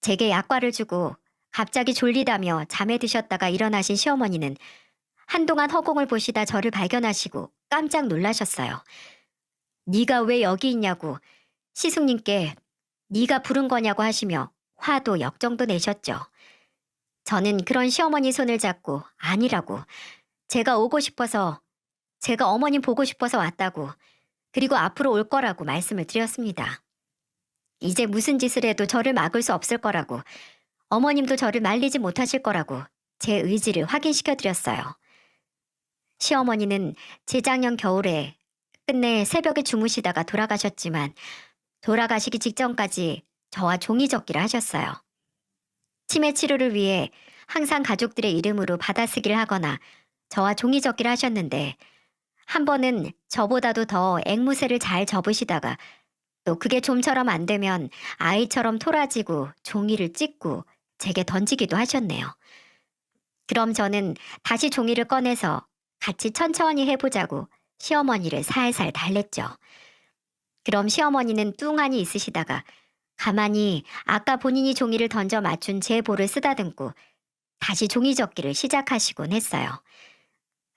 제게 약과를 주고 갑자기 졸리다며 잠에 드셨다가 일어나신 시어머니는 한동안 허공을 보시다 저를 발견하시고 깜짝 놀라셨어요. 네가 왜 여기 있냐고 시숙님께 네가 부른 거냐고 하시며 화도 역정도 내셨죠. 저는 그런 시어머니 손을 잡고 아니라고, 제가 오고 싶어서, 제가 어머님 보고 싶어서 왔다고, 그리고 앞으로 올 거라고 말씀을 드렸습니다. 이제 무슨 짓을 해도 저를 막을 수 없을 거라고, 어머님도 저를 말리지 못하실 거라고 제 의지를 확인시켜 드렸어요. 시어머니는 재작년 겨울에 끝내 새벽에 주무시다가 돌아가셨지만 돌아가시기 직전까지 저와 종이접기를 하셨어요. 치매 치료를 위해 항상 가족들의 이름으로 받아쓰기를 하거나 저와 종이접기를 하셨는데 한 번은 저보다도 더 앵무새를 잘 접으시다가 또 그게 좀처럼 안 되면 아이처럼 토라지고 종이를 찢고 제게 던지기도 하셨네요. 그럼 저는 다시 종이를 꺼내서 같이 천천히 해보자고 시어머니를 살살 달랬죠. 그럼 시어머니는 뚱하니 있으시다가 가만히 아까 본인이 종이를 던져 맞춘 제 볼을 쓰다듬고 다시 종이접기를 시작하시곤 했어요.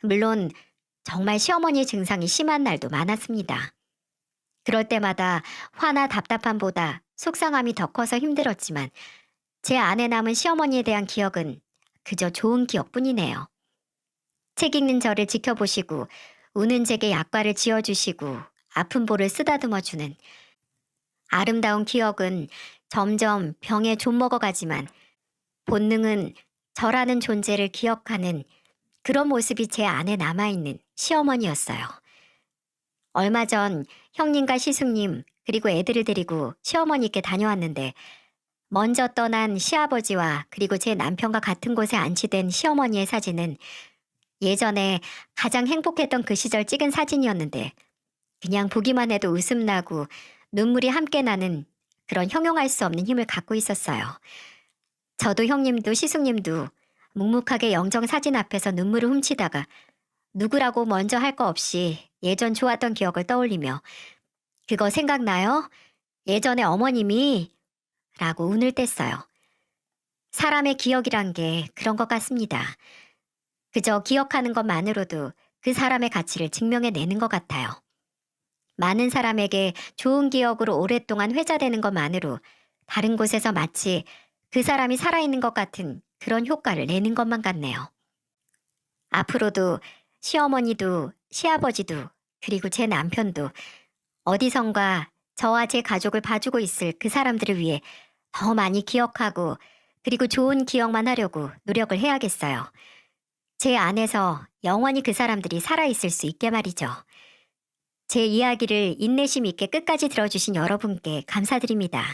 물론 정말 시어머니의 증상이 심한 날도 많았습니다. 그럴 때마다 화나 답답함보다 속상함이 더 커서 힘들었지만 제 안에 남은 시어머니에 대한 기억은 그저 좋은 기억뿐이네요. 책 읽는 저를 지켜보시고 우는 제게 약과를 지어주시고 아픈 볼을 쓰다듬어주는 아름다운 기억은 점점 병에 좀먹어가지만 본능은 저라는 존재를 기억하는 그런 모습이 제 안에 남아있는 시어머니였어요. 얼마 전 형님과 시숙님 그리고 애들을 데리고 시어머니께 다녀왔는데 먼저 떠난 시아버지와 그리고 제 남편과 같은 곳에 안치된 시어머니의 사진은 예전에 가장 행복했던 그 시절 찍은 사진이었는데 그냥 보기만 해도 웃음 나고 눈물이 함께 나는 그런 형용할 수 없는 힘을 갖고 있었어요. 저도 형님도 시숙님도 묵묵하게 영정 사진 앞에서 눈물을 훔치다가 누구라고 먼저 할 거 없이 예전 좋았던 기억을 떠올리며 그거 생각나요? 예전에 어머님이 라고 운을 뗐어요. 사람의 기억이란 게 그런 것 같습니다. 그저 기억하는 것만으로도 그 사람의 가치를 증명해내는 것 같아요. 많은 사람에게 좋은 기억으로 오랫동안 회자되는 것만으로 다른 곳에서 마치 그 사람이 살아있는 것 같은 그런 효과를 내는 것만 같네요. 앞으로도 시어머니도 시아버지도 그리고 제 남편도 어디선가 저와 제 가족을 봐주고 있을 그 사람들을 위해 더 많이 기억하고 그리고 좋은 기억만 하려고 노력을 해야겠어요. 제 안에서 영원히 그 사람들이 살아있을 수 있게 말이죠. 제 이야기를 인내심 있게 끝까지 들어주신 여러분께 감사드립니다.